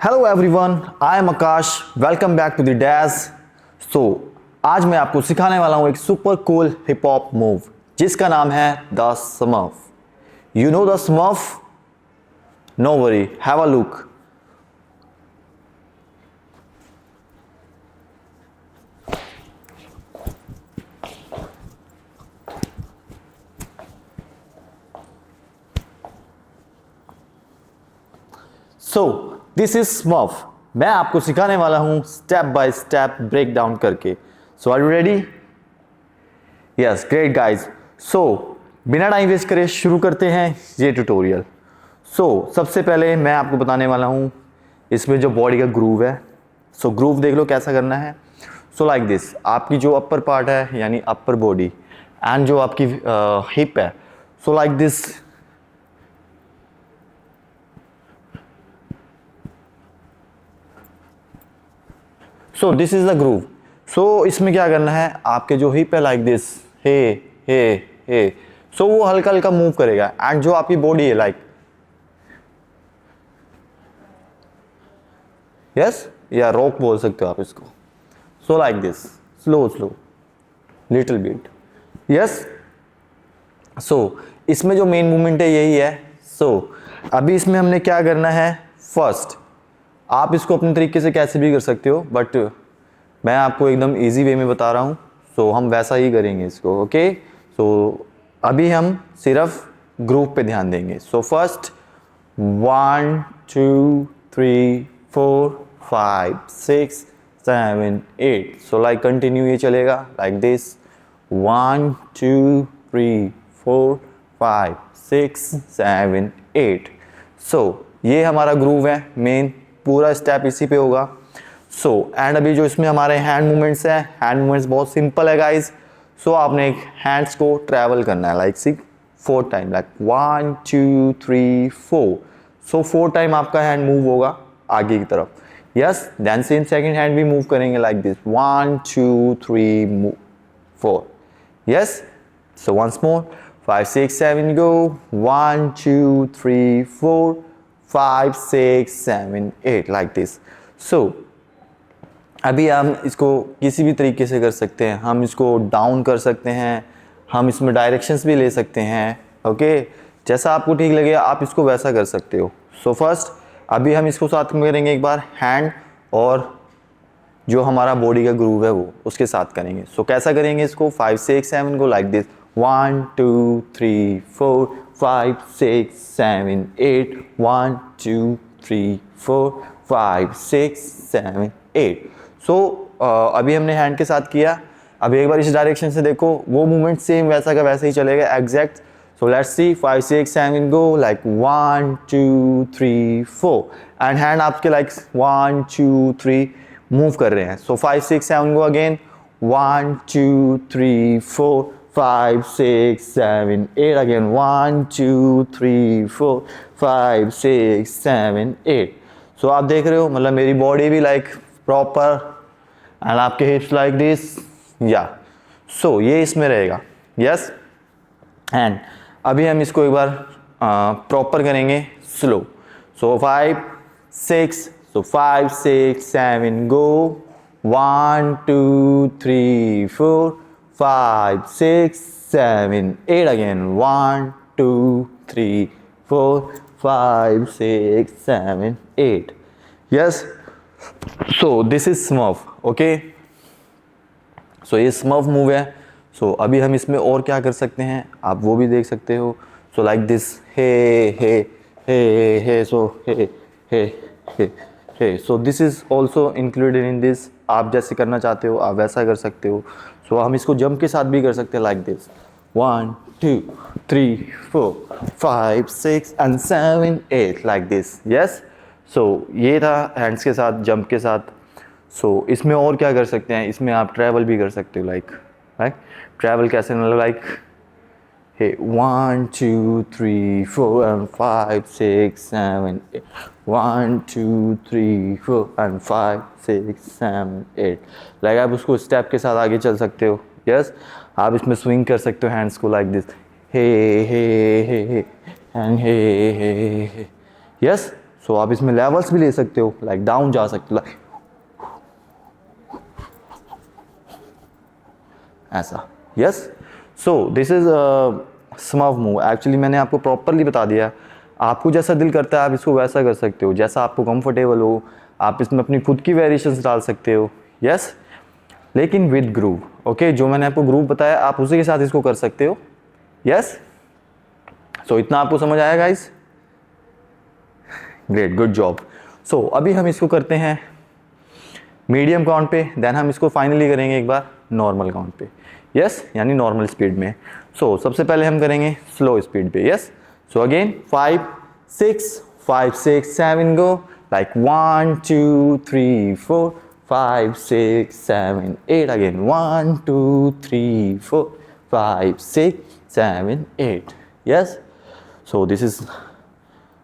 Hello everyone, I am Akash. Welcome back to the dash. So आज मैं आपको सिखाने वाला हूँ एक super cool hip hop move जिसका नाम है the smurf. You know the smurf? No worry, have a look. So this is smurf. मैं आपको सिखाने वाला हूं step by step break down करके। So are you ready? Yes, great guys. So बिना टाइम वेस्ट करे शुरू करते हैं ये ट्यूटोरियल। सो सबसे पहले मैं आपको बताने वाला हूं इसमें जो बॉडी का ग्रूव है। सो ग्रूव देख लो कैसा करना है। सो लाइक दिस, आपकी जो अपर पार्ट है यानी अपर बॉडी एंड जो आपकी हिप है, so like this. So this is the groove. So इसमें क्या करना है, आपके जो हिप है like this, hey hey hey, सो वो हल्का हल्का मूव करेगा एंड जो आपकी बॉडी है लाइक यस या रॉक बोल सकते हो आप इसको। So like this, slow slow little bit. Yes. So इसमें जो मेन मूवमेंट है यही है। सो अभी इसमें हमने क्या करना है, फर्स्ट आप इसको अपने तरीके से कैसे भी कर सकते हो, बट मैं आपको एकदम इजी वे में बता रहा हूँ। सो हम वैसा ही करेंगे इसको, ओके। सो अभी हम सिर्फ ग्रुप पे ध्यान देंगे। So first 1 2 3 4 5 6 7 8। So like continue ये चलेगा लाइक दिस 1 2 3 4 5 6 7 8। सो ये हमारा ग्रूव है, मेन पूरा स्टेप इसी पे होगा। सो एंड अभी जो इसमें हमारे हैंड मूवमेंट्स हैं, हैंड मूवमेंट्स बहुत सिंपल है गाइज। सो आपने एक हैंड्स को ट्रैवल करना है like 4 time, like 1 2 3 4। So 4 time आपका हैंड मूव होगा आगे की तरफ। Yes, then same second hand भी मूव करेंगे like this 1 2 3 4। Yes. So once more 5 6 7 go 1 2 3 4 5 6 7 8 like this. सो अभी हम इसको किसी भी तरीके से कर सकते हैं। हम इसको डाउन कर सकते हैं, हम इसमें डायरेक्शंस भी ले सकते हैं, ओके। जैसा आपको ठीक लगे आप इसको वैसा कर सकते हो। सो फर्स्ट अभी हम इसको साथ में करेंगे एक बार हैंड और जो हमारा बॉडी का ग्रूव है वो उसके साथ करेंगे। सो कैसा करेंगे इसको, 5 6 7 को लाइक दिस 1 2 3 4 5 6 7 8 1 2 3 4 5 6 7 8। सो अभी हमने हैंड के साथ किया। अब एक बार इस डायरेक्शन से देखो, वो मूवमेंट सेम वैसा का वैसा ही चलेगा exact. So let's see 5 6 7 go like 1 2 3 4 and hand आपके लाइक 1 2 3 मूव कर रहे हैं। सो 5 6 7 गो अगेन 1 2 3 4 5 6 7 8 अगेन 1 2 3 4 5 6 7 8। सो आप देख रहे हो, मतलब मेरी बॉडी भी लाइक प्रॉपर एंड आपके हिप्स लाइक दिस, या सो ये इसमें रहेगा। यस। एंड अभी हम इसको एक बार प्रॉपर करेंगे slow. So 5 6, so 5 6 7 go 1 2 3 4 5 6 7 8 again 1 2 3 4 5 6 7 8। Yes. So this is smurf, okay. So ये स्मर्फ मूव है। सो अभी हम इसमें और क्या कर सकते हैं आप वो भी देख सकते हो। So like this hey hey hey hey, so hey hey hey hey. So this is also included in this. आप जैसे करना चाहते हो आप वैसा कर सकते हो। सो हम इसको जंप के साथ भी कर सकते हैं like this 1 2 3 4 5 6 and 7 8 like this. Yes. So ये था हैंड्स के साथ, जंप के साथ। सो इसमें और क्या कर सकते हैं, इसमें आप ट्रैवल भी कर सकते हो लाइक ट्रैवल कैसे, मतलब like hey 1 2 3 4 and 5 6 7 8 1 2 3 4 and 5 6 7 8। Like आप उसको स्टेप के साथ आगे चल सकते हो। यस। आप इसमें स्विंग कर सकते हो हैंड्स को like this hey hey hey and hey hey. Yes. So आप इसमें लेवल्स भी ले सकते हो, लाइक डाउन जा सकते हो, ऐसा। Yes, so this is smurf move. Actually मैंने आपको प्रॉपरली बता दिया, आपको जैसा दिल करता है आप इसको वैसा कर सकते हो, जैसा आपको कंफर्टेबल हो। आप इसमें अपनी खुद की वेरिएशंस डाल सकते हो। यस, लेकिन विद ग्रूव। ओके, जो मैंने आपको ग्रूव बताया आप उसी के साथ इसको कर सकते हो। यस, सो इतना आपको समझ आया guys? Great, good job. So अभी हम इसको करते हैं मीडियम काउंट पे, देन हम इसको फाइनली करेंगे एक बार नॉर्मल काउंट पे। यस, यानी नॉर्मल स्पीड में। सो सबसे पहले हम करेंगे स्लो स्पीड पे। Yes, so again 5 6 7 go, like 1 2 3 4 5 6 7 8, again 1 2 3 4 5 6 7 8। Yes, so this is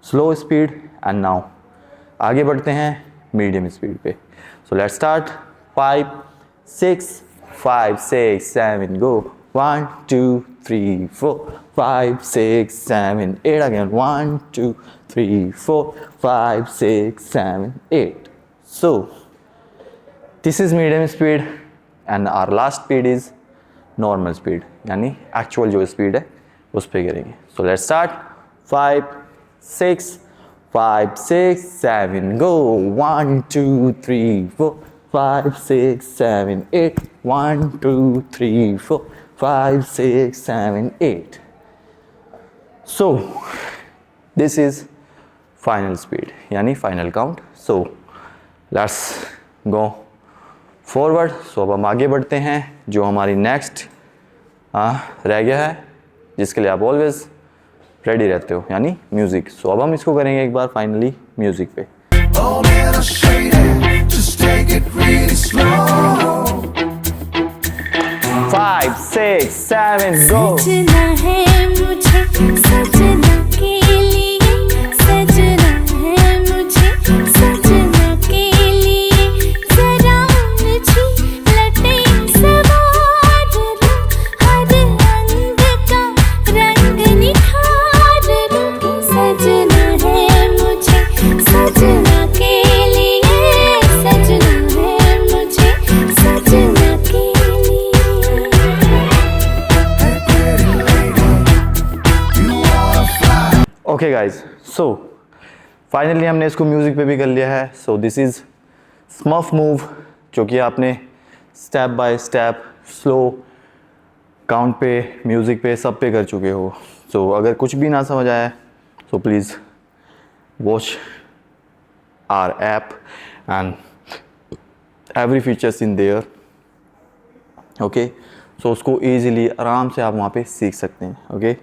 slow speed. And now आगे बढ़ते हैं मीडियम स्पीड पे। So let's start. 5 6 5 6 7 go, 1 2 3 4 5 6 7 8, again 1 2 3 4 5 6 7 8। So this is medium speed and our last speed is normal speed, यानी actual जो speed है उस पे करेंगे। So let's start। 5 6 5 6 7 go, 1 2 3 4 5 6 7 8, 1 2 3 4 5 6 7 8। So this is final speed, यानी final count। So let's go forward। So अब हम आगे बढ़ते हैं, जो हमारी नेक्स्ट रह गया है, जिसके लिए आप ऑलवेज रेडी रहते हो, यानी म्यूजिक। सो अब हम इसको करेंगे एक बार फाइनली म्यूजिक पे। Oh man, I'll show you that. Just take it really slow. 5 6 7 go। सजना है मुझे सजना के लिए, सजना है मुझे सजना के लिए, जरा मुझे लटें सवार लो, हर रंग का रंग निखार लो। सजना है मुझे सजना के लिए, सजना है मुझे सजना के लिए। ओके गाइज, सो फाइनली हमने इसको म्यूज़िक पे भी कर लिया है। So this is smurf move, जो कि आपने step by step slow count पे, म्यूज़िक पे, सब पे कर चुके हो। सो अगर कुछ भी ना समझ आया so please watch our app and every features in there. Okay, so उसको ईजिली आराम से आप वहाँ पे सीख सकते हैं। Okay,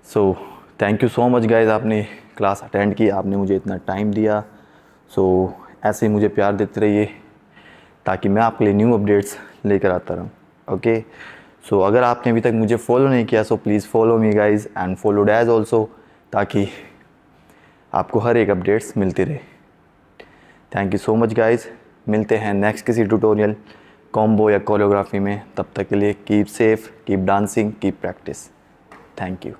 so thank you so much guys, आपने क्लास अटेंड की, आपने मुझे इतना टाइम दिया। सो ऐसे ही मुझे प्यार देते रहिए, ताकि मैं आपके लिए न्यू अपडेट्स लेकर आता रहूँ। ओके, सो अगर आपने अभी तक मुझे फॉलो नहीं किया so please follow me guys and follow dash also, ताकि आपको हर एक अपडेट्स मिलती रहे। Thank you so much guys, मिलते हैं नेक्स्ट किसी ट्यूटोरियल, कॉम्बो या कोरियोग्राफी में। तब तक के लिए keep safe, keep dancing, keep practice. Thank you.